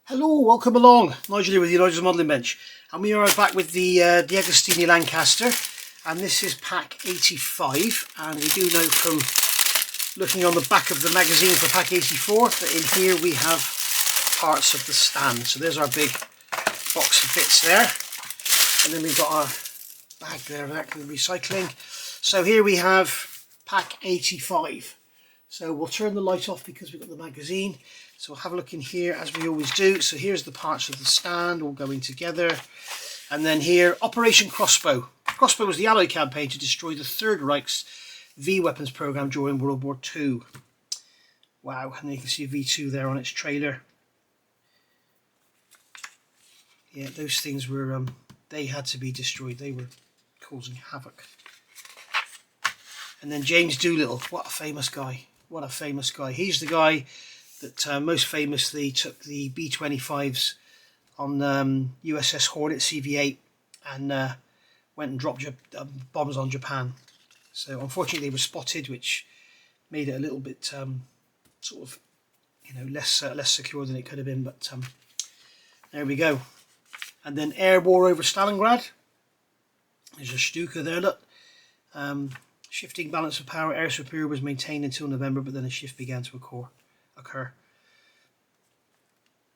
Hello, welcome along. Nigel here with the Nigel's Modelling Bench, and we are back with the Agostini Lancaster, and this is pack 85. And we do know from looking on the back of the magazine for pack 84 that in here we have parts of the stand. So there's our big box of bits there, and then we've got our bag there of active recycling. So here we have pack 85. So we'll turn the light off because we've got the magazine. So we'll have a look in here as we always do. So here's the parts of the stand all going together. And then here, Operation Crossbow. Crossbow was the Allied campaign to destroy the Third Reich's V-weapons program during World War II. Wow, and you can see a V2 there on its trailer. Yeah, those things were, they had to be destroyed. They were causing havoc. And then James Doolittle, what a famous guy. What a famous guy. He's the guy that most famously took the B./25s on USS Hornet CV-8 and went and dropped bombs on Japan. So unfortunately they were spotted, which made it a little bit sort of, you know, less secure than it could have been. But there we go. And then air war over Stalingrad. There's a Stuka there, look. Shifting balance of power, air superior was maintained until November, but then a shift began to occur.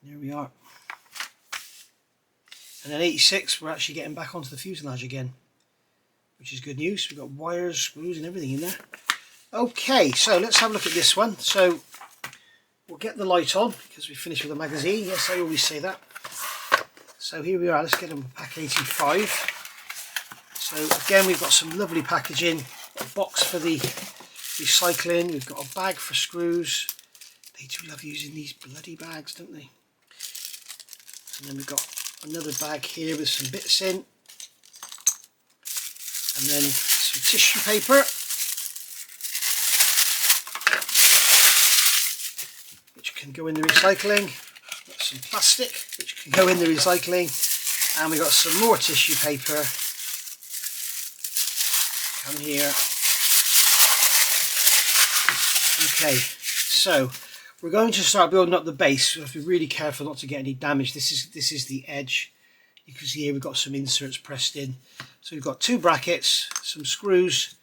There we are. And then 86, we're actually getting back onto the fuselage again, which is good news. We've got wires, screws and everything in there. Okay, so let's have a look at this one. So we'll get the light on because we finished with the magazine. Yes, I always say that. So here we are, let's get on with pack 85. So again, we've got some lovely packaging. A box for the recycling, we've got a bag for screws. They do love using these bloody bags, don't they? And then we've got another bag here with some bits in, and then some tissue paper, which can go in the recycling. Got some plastic which can go in the recycling, and we've got some more tissue paper. Come here. Okay, so we're going to start building up the base. We have to be really careful not to get any damage. This is the edge. You can see here we've got some inserts pressed in. So we've got two brackets, some screws,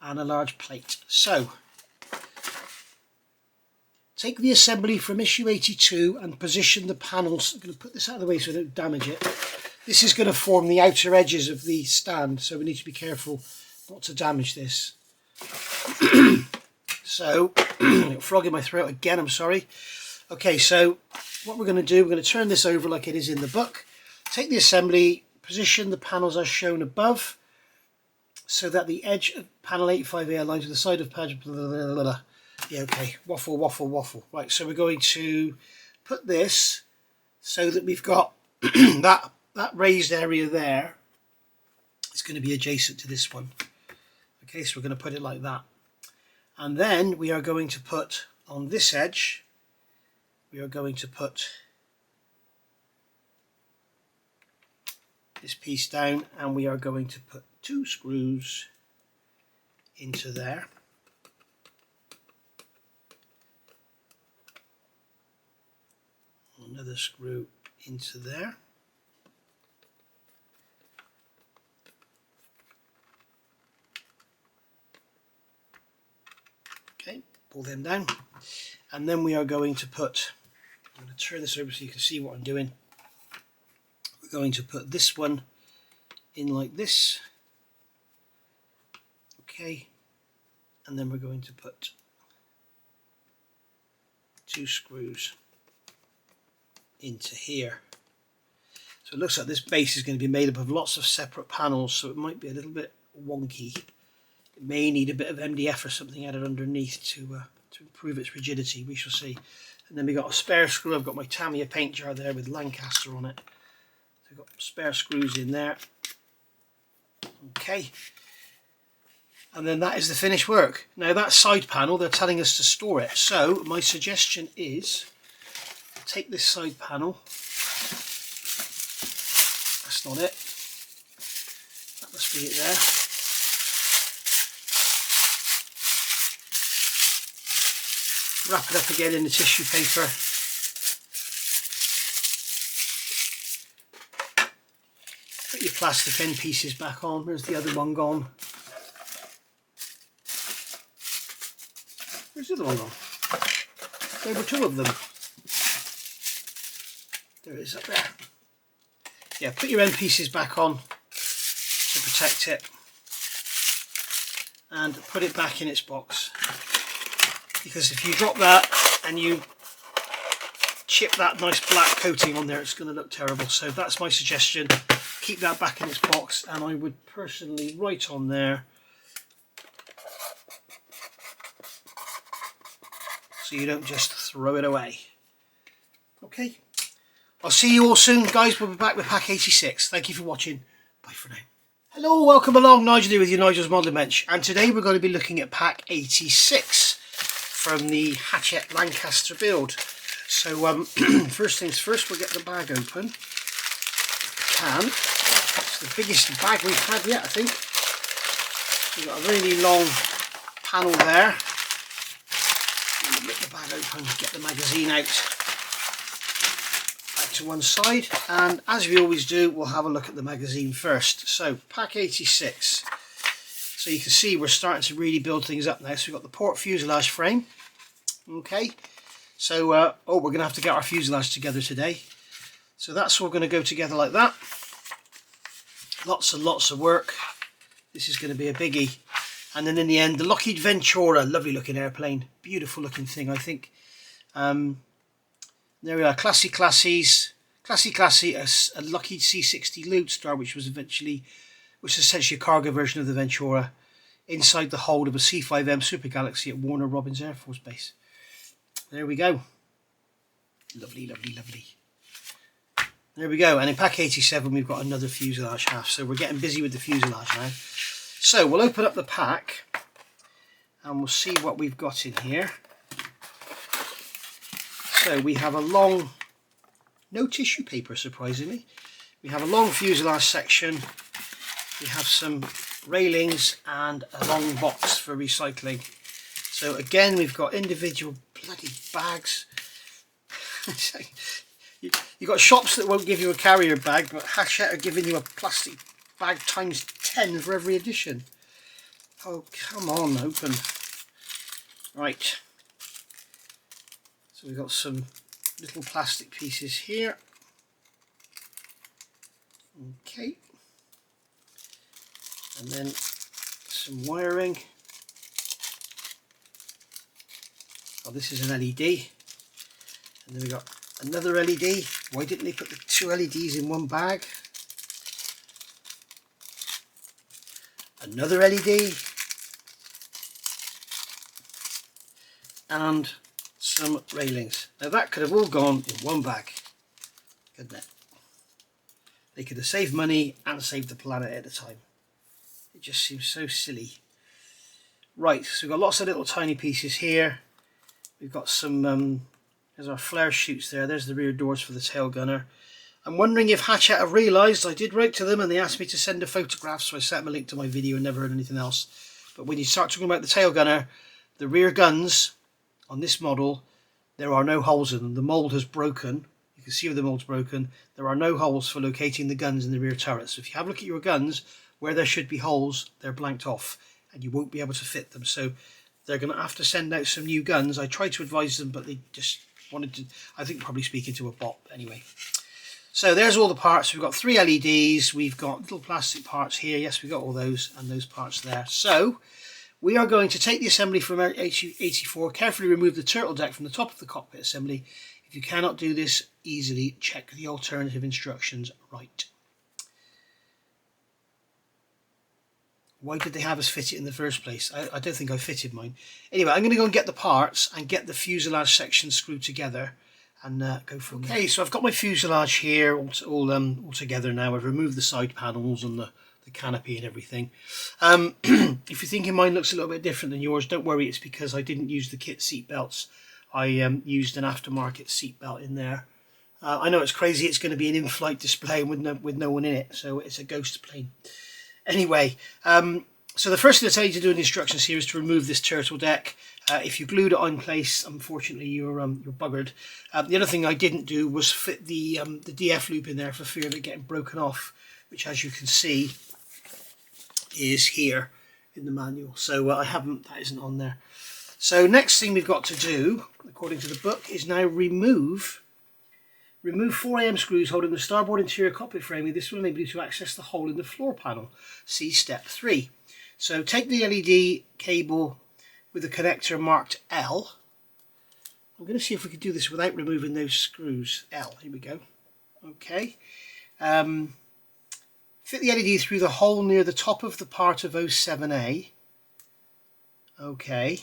and a large plate. So take the assembly from issue 82 and position the panels. I'm going to put this out of the way so I don't damage it. This is going to form the outer edges of the stand, so we need to be careful not to damage this. So, frog in my throat again, I'm sorry. Okay, so what we're going to do, we're going to turn this over like it is in the book. Take the assembly, position the panels as shown above, so that the edge of panel 85A aligns with the side of page. Yeah, okay, waffle, waffle, waffle. Right, so we're going to put this so that we've got that raised area there. It's going to be adjacent to this one. Okay, so we're going to put it like that. And then we are going to put on this edge, we are going to put this piece down, and we are going to put two screws into there. Another screw into there. Okay, pull them down, and then we are going to put, I'm going to turn this over so you can see what I'm doing. We're going to put this one in like this, okay, and then we're going to put two screws into here. So it looks like this base is going to be made up of lots of separate panels, so it might be a little bit wonky. It may need a bit of MDF or something added underneath to improve its rigidity. We shall see. And then we've got a spare screw. I've got my Tamiya paint jar there with Lancaster on it. So I've got spare screws in there. Okay. And then that is the finished work. Now that side panel, they're telling us to store it. So my suggestion is take this side panel. That's not it. That must be it there. Wrap it up again in the tissue paper Put your plastic end pieces back on. Where's the other one gone? Where's the other one gone? There were two of them. There it is up there. Yeah, put your end pieces back on to protect it. And put it back in its box. Because if you drop that and you chip that nice black coating on there, it's going to look terrible. So that's my suggestion. Keep that back in its box, and I would personally write on there so you don't just throw it away. Okay, I'll see you all soon, guys. We'll be back with pack 86. Thank you for watching. Bye for now. Hello, welcome along. Nigel here with you, Nigel's Modelling Bench, and today we're going to be looking at pack 86 from the Hachette Lancaster build. So first things first, we'll get the bag open. Can. It's the biggest bag we've had yet, I think. We've got a really long panel there. Rip the bag open, get the magazine out. Back to one side, and as we always do, we'll have a look at the magazine first. So pack 86. So you can see we're starting to really build things up now. So we've got the port fuselage frame. Okay. So we're going to have to get our fuselage together today. So that's all going to go together like that. Lots and lots of work. This is going to be a biggie. And then in the end, the Lockheed Ventura, lovely looking airplane, beautiful looking thing, I think. There we are, classy, a Lockheed C-60 Lodestar, which is essentially a cargo version of the Ventura, inside the hold of a C-5M Super Galaxy at Warner Robins Air Force Base. There we go. Lovely, lovely, lovely. There we go. And in pack 87, we've got another fuselage half. So we're getting busy with the fuselage now. So we'll open up the pack and we'll see what we've got in here. So we have a long, no tissue paper surprisingly. We have a long fuselage section. We have some railings and a long box for recycling. So again, we've got individual bloody bags. You've got shops that won't give you a carrier bag, but Hachette are giving you a plastic bag times 10 for every edition. Oh, come on, open. Right. So we've got some little plastic pieces here. Okay. And then some wiring. Oh, this is an LED. And then we've got another LED. Why didn't they put the two LEDs in one bag? Another LED. And some railings. Now that could have all gone in one bag, couldn't it? They could have saved money and saved the planet at a time. It just seems so silly. Right, so we've got lots of little tiny pieces here. We've got some, there's our flare chutes there. There's the rear doors for the tail gunner. I'm wondering if Hachette have realised I did write to them and they asked me to send a photograph, so I sent them a link to my video and never heard anything else. But when you start talking about the tail gunner, the rear guns on this model, there are no holes in them. The mould has broken. You can see where the mould's broken. There are no holes for locating the guns in the rear turrets. So if you have a look at your guns, where there should be holes, they're blanked off and you won't be able to fit them. So they're going to have to send out some new guns. I tried to advise them, but they just wanted to, I think probably speaking to a bot anyway. So there's all the parts. We've got 3 LEDs. We've got little plastic parts here. Yes, we've got all those and those parts there. So we are going to take the assembly from 84, carefully remove the turtle deck from the top of the cockpit assembly. If you cannot do this easily, check the alternative instructions right. Why did they have us fit it in the first place? I don't think I fitted mine. Anyway, I'm going to go and get the parts and get the fuselage section screwed together and go from there. Okay, so I've got my fuselage here all together now. I've removed the side panels and the canopy and everything. If you're thinking mine looks a little bit different than yours, don't worry, it's because I didn't use the kit seat belts. I used an aftermarket seat belt in there. I know it's crazy, it's going to be an in-flight display with no one in it, so it's a ghost plane. Anyway, so the first thing I tell you to do in the instructions here is to remove this turtle deck. If you glued it in place, unfortunately you're buggered. The other thing I didn't do was fit the DF loop in there for fear of it getting broken off. which as you can see is here in the manual. So that isn't on there. So next thing we've got to do, according to the book, is now remove 4am screws holding the starboard interior cockpit framing. This will enable you to access the hole in the floor panel. See step 3. So take the LED cable with the connector marked L. I'm going to see if we can do this without removing those screws. L, here we go. Okay. Fit the LED through the hole near the top of the part of 07A. Okay.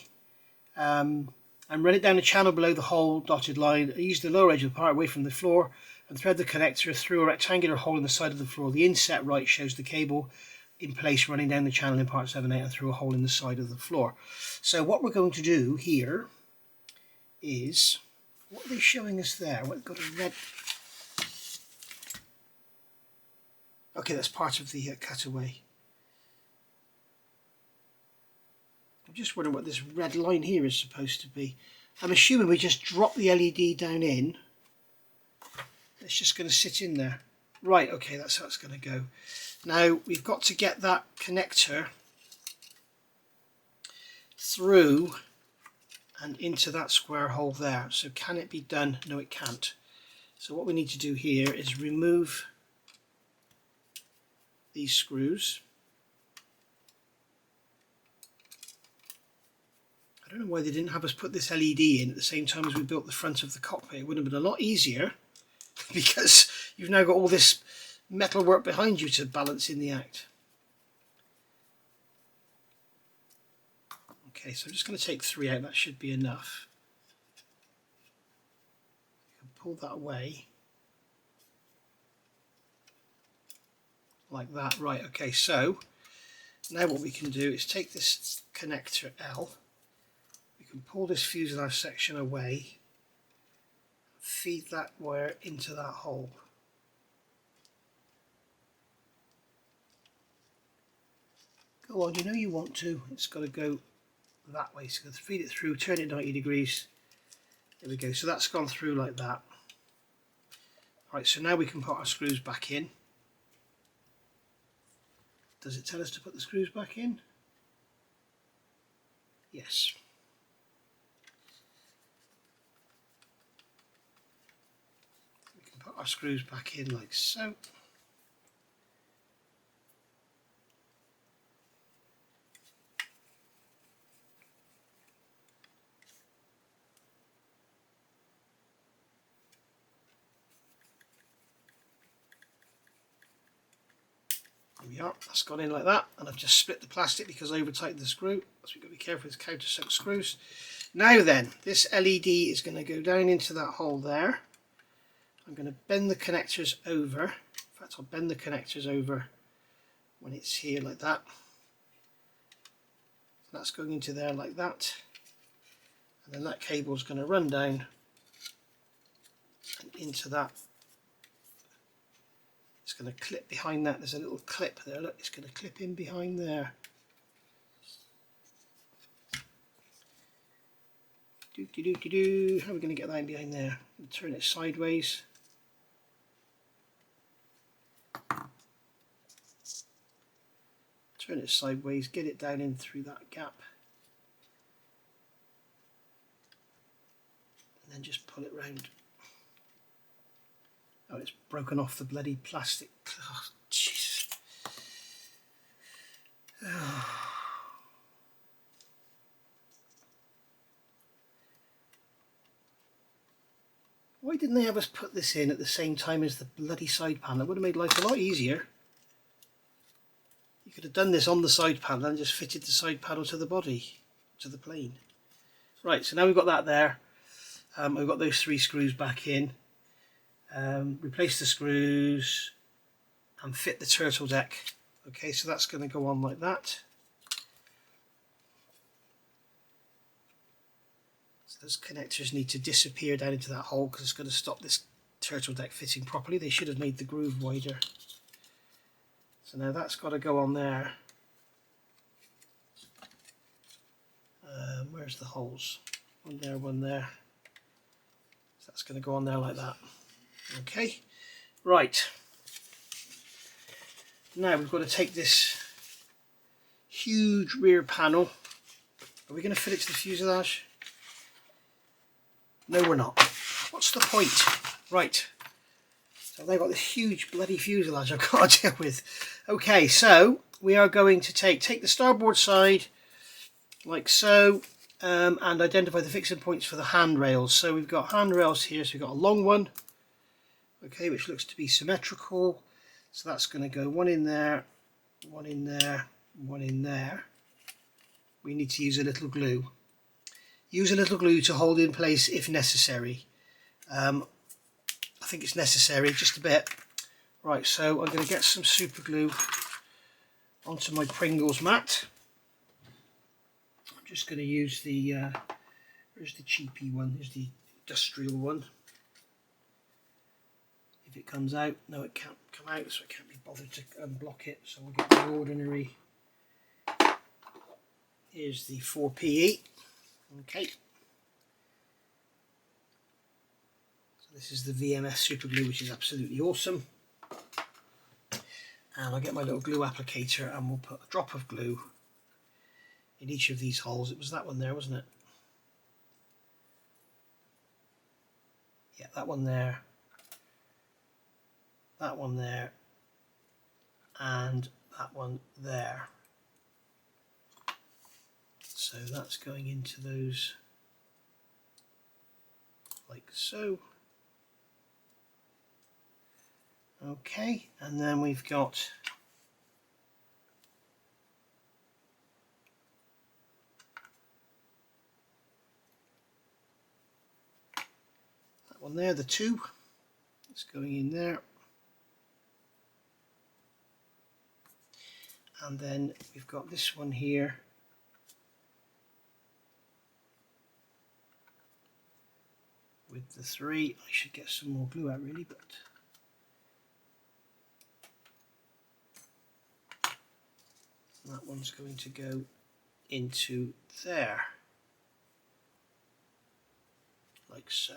And run it down the channel below the hole dotted line. Use the lower edge of the part away from the floor and thread the connector through a rectangular hole in the side of the floor. The inset right shows the cable in place running down the channel in part 7A and through a hole in the side of the floor. So what we're going to do here is, what are they showing us there? We've got a red... Okay, that's part of the cutaway. I'm just wondering what this red line here is supposed to be. I'm assuming we just drop the LED down in. It's just going to sit in there. Right, okay, that's how it's going to go. Now, we've got to get that connector through and into that square hole there. So can it be done? No, it can't. So what we need to do here is remove these screws. I don't know why they didn't have us put this LED in at the same time as we built the front of the cockpit. It would have been a lot easier because you've now got all this metal work behind you to balance in the act. Okay, so I'm just going to take 3 out. That should be enough. You can pull that away like that. Right, okay, so now what we can do is take this connector L. We can pull this fuselage section away, feed that wire into that hole. Go on, you know you want to. It's got to go that way. So feed it through, turn it 90 degrees. There we go. So that's gone through like that. Right, so now we can put our screws back in. Does it tell us to put the screws back in? Yes. We can put our screws back in like so. There we are, that's gone in like that, and I've just split the plastic because I over tightened the screw, so we've got to be careful with countersunk screws. Now then, this LED is going to go down into that hole there. I'm going to bend the connectors over. In fact, I'll bend the connectors over when it's here like that. That's going into there like that, and then that cable is going to run down and into that. It's going to clip behind that. There's a little clip there. Look, it's going to clip in behind there. How are we going to get that in behind there? Turn it sideways. Turn it sideways. Get it down in through that gap. And then just pull it round. Oh, it's broken off the bloody plastic. Oh, Jesus. Oh. Why didn't they have us put this in at the same time as the bloody side panel? It would have made life a lot easier. You could have done this on the side panel and just fitted the side panel to the body, to the plane. Right, so now we've got that there. We've got those 3 screws back in. Replace the screws and fit the turtle deck. Okay, so that's going to go on like that. So those connectors need to disappear down into that hole because it's going to stop this turtle deck fitting properly. They should have made the groove wider. So now that's got to go on there. Where's the holes? One there, one there. So that's going to go on there like that. Okay, right. now we've got to take this huge rear panel. Are we going to fit it to the fuselage? No, we're not. What's the point? Right. So they've got this huge bloody fuselage I've got to deal with. Okay, so we are going to take the starboard side like so, and identify the fixing points for the handrails. So we've got handrails here, so we've got a long one, okay, which looks to be symmetrical. So that's going to go one in there, one in there, one in there. We need to use a little glue. Use a little glue to hold in place if necessary. I think it's necessary, just a bit. Right, so I'm going to get some super glue onto my Pringles mat. I'm just going to use the, where's the cheapy one? Here's the industrial one. If it comes out, no, it can't come out, so I can't be bothered to unblock it. So we'll get the ordinary. Here's the 4PE. Okay. So this is the VMS super glue, which is absolutely awesome. And I'll get my little glue applicator and we'll put a drop of glue in each of these holes. It was that one there, wasn't it? Yeah, that one there, that one there, and that one there. So that's going into those like so. Okay, and then we've got that one there, the two. It's going in there. And then we've got this one here. With the 3, I should get some more glue out really, but that one's going to go into there, like so.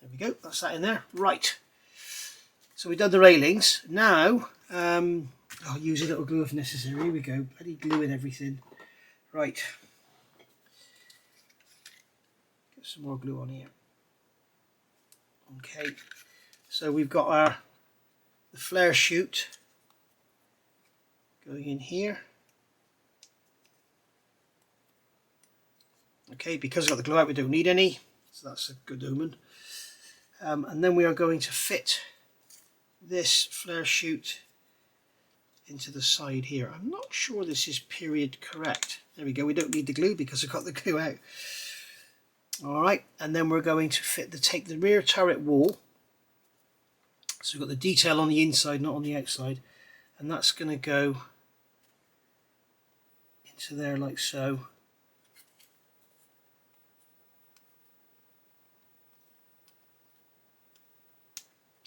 There we go, that's that in there. Right, so we've done the railings. Now, I'll use a little glue if necessary. Here we go, bloody glue and everything. Right. Some more glue on here. Okay, so we've got the flare chute going in here. Okay, because I've got the glue out, we don't need any, so that's a good omen. And then we are going to fit this flare chute into the side here. I'm not sure this is period correct. There we go, we don't need the glue because I've got the glue out. Alright, and then we're going to take the rear turret wall. So we've got the detail on the inside, not on the outside. And that's going to go into there like so.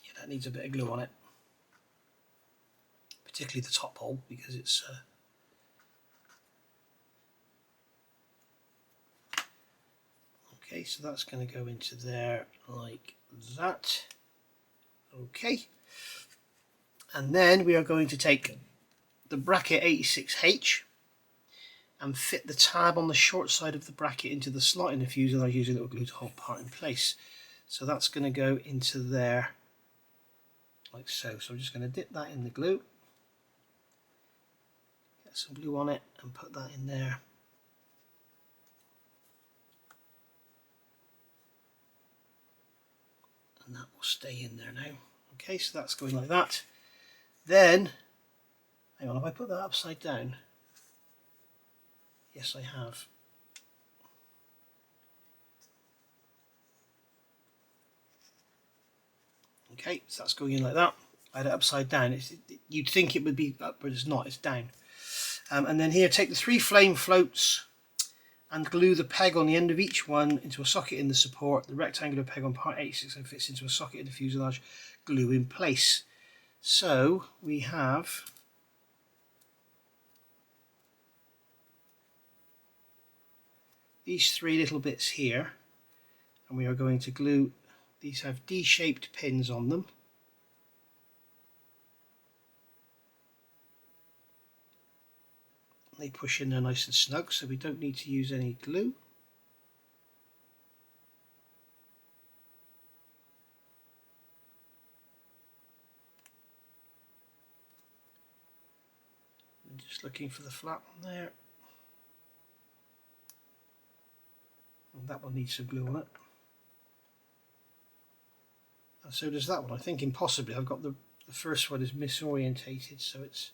Yeah, that needs a bit of glue on it. Particularly the top hole, because it's... Okay, so that's going to go into there like that. Okay. And then we are going to take the bracket 86H and fit the tab on the short side of the bracket into the slot in the fuselage using a little glue to hold part in place. So that's going to go into there like so. So I'm just going to dip that in the glue, get some glue on it and put that in there. And that will stay in there now. Okay, so that's going like that. Then, hang on, have I put that upside down? Yes, I have. Okay, so that's going in like that. I had it upside down. You'd think it would be up, but it's not, it's down. And then here, take the 3 flame floats and glue the peg on the end of each one into a socket in the support. The rectangular peg on part 86 and fits into a socket in the fuselage, glue in place. So we have these 3 little bits here, and we are going to glue. These have D-shaped pins on them. They push in there nice and snug, so we don't need to use any glue. I'm just looking for the flat one there. And that one needs some glue on it. And so does that one. I'm thinking possibly I've got the first one is misorientated, so it's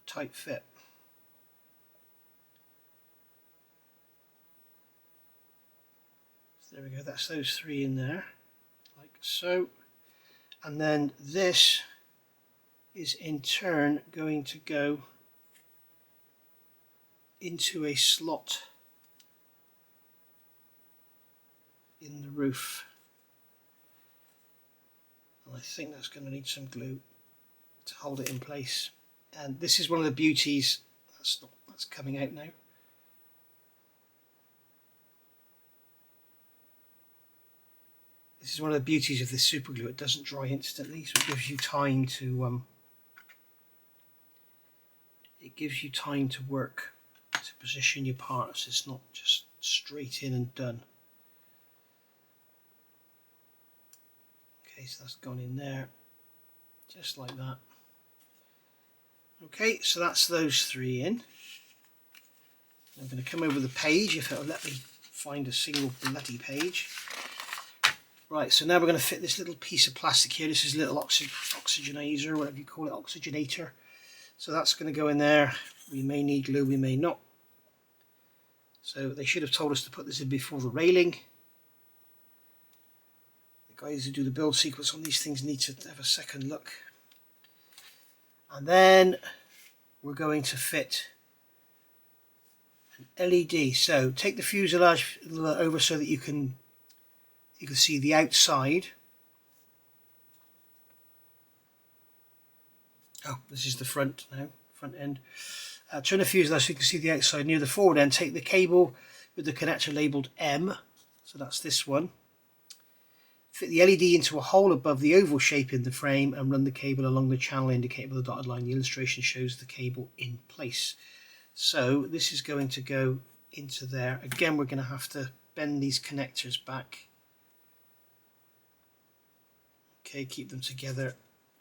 a tight fit. So there we go, that's those three in there, like so. And then this is in turn going to go into a slot in the roof. And I think that's going to need some glue to hold it in place. And this is one of the beauties, that's coming out now. This is one of the beauties of this super glue, it doesn't dry instantly, so it gives you time to work, to position your parts. It's not just straight in and done. Okay, so that's gone in there, just like that. Okay, so that's those three in. I'm going to come over the page, if it'll let me find a single bloody page. Right, so now we're going to fit this little piece of plastic here. This is a little oxygenator, whatever you call it, oxygenator. So that's going to go in there. We may need glue, we may not. So they should have told us to put this in before the railing. The guys who do the build sequence on these things need to have a second look. And then we're going to fit an LED. So take the fuselage over so that you can see the outside. Oh, this is the front now, front end. Turn the fuselage so you can see the outside. Near the forward end, take the cable with the connector labelled M, so that's this one. Fit the LED into a hole above the oval shape in the frame and run the cable along the channel indicated by the dotted line. The illustration shows the cable in place. So this is going to go into there. Again, we're going to have to bend these connectors back. Okay, keep them together,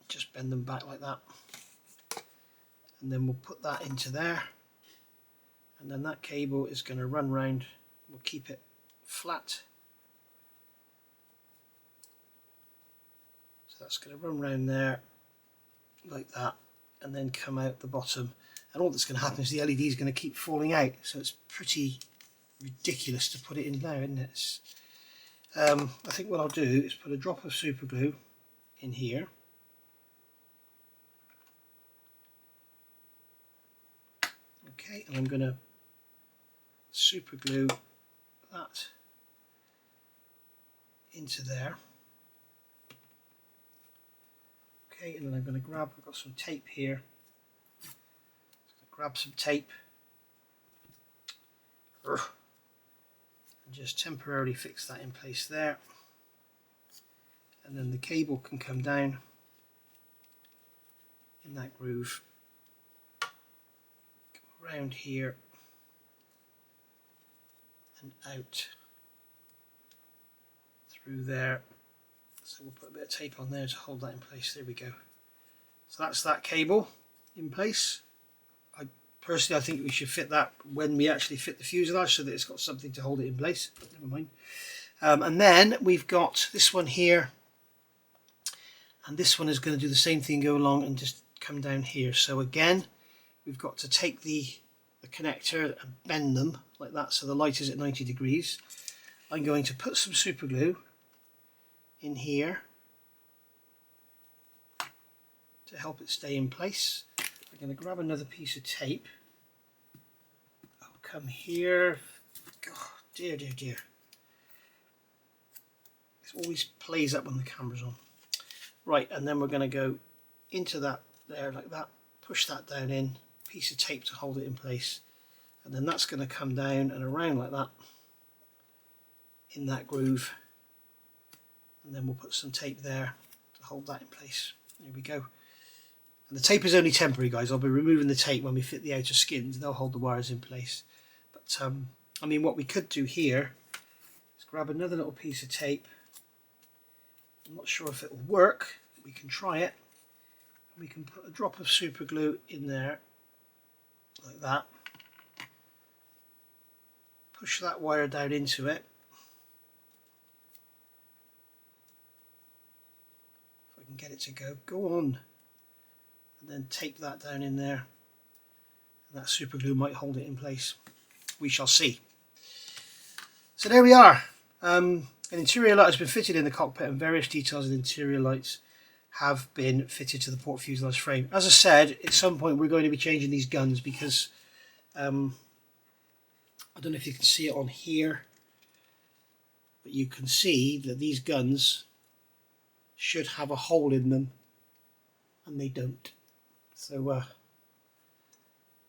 just bend them back like that. And then we'll put that into there. And then that cable is going to run round. We'll keep it flat. So that's going to run round there like that and then come out the bottom. And all that's going to happen is the LED is going to keep falling out. So it's pretty ridiculous to put it in there, isn't it? I think what I'll do is put a drop of super glue in here. Okay, and I'm going to super glue that into there. Okay, and then I'm going to grab, I've got some tape here. Grab some tape and just temporarily fix that in place there. And then the cable can come down in that groove, go around here and out through there. So we'll put a bit of tape on there to hold that in place. There we go. So that's that cable in place. Personally, I think we should fit that when we actually fit the fuselage so that it's got something to hold it in place, but never mind. And then we've got this one here, and this one is going to do the same thing, go along and just come down here. So again, we've got to take the connector and bend them like that so the light is at 90 degrees. I'm going to put some super glue in here to help it stay in place. I'm going to grab another piece of tape. I'll come here. Oh, dear, dear, dear. It always plays up when the camera's on. Right, and then we're going to go into that there like that, push that down in, piece of tape to hold it in place, and then that's going to come down and around like that in that groove, and then we'll put some tape there to hold that in place. There we go. And the tape is only temporary, guys. I'll be removing the tape when we fit the outer skins. They'll hold the wires in place. But I mean, what we could do here is grab another little piece of tape. I'm not sure if it will work. We can try it. We can put a drop of super glue in there like that. Push that wire down into it. If I can get it to go on. And then tape that down in there. And that super glue might hold it in place. We shall see. So there we are. An interior light has been fitted in the cockpit, and various details of the interior lights have been fitted to the port fuselage frame. As I said, at some point we're going to be changing these guns because I don't know if you can see it on here, but you can see that these guns should have a hole in them, and they don't. So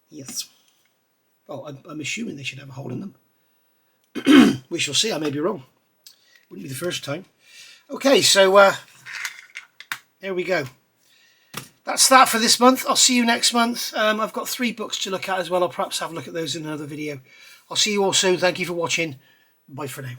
yes, well, I'm assuming they should have a hole in them. We shall see. I may be wrong. Wouldn't be the first time. Okay, so there we go. That's that for this month. I'll see you next month. I've got 3 books to look at as well. I'll perhaps have a look at those in another video. I'll see you all soon. Thank you for watching. Bye for now.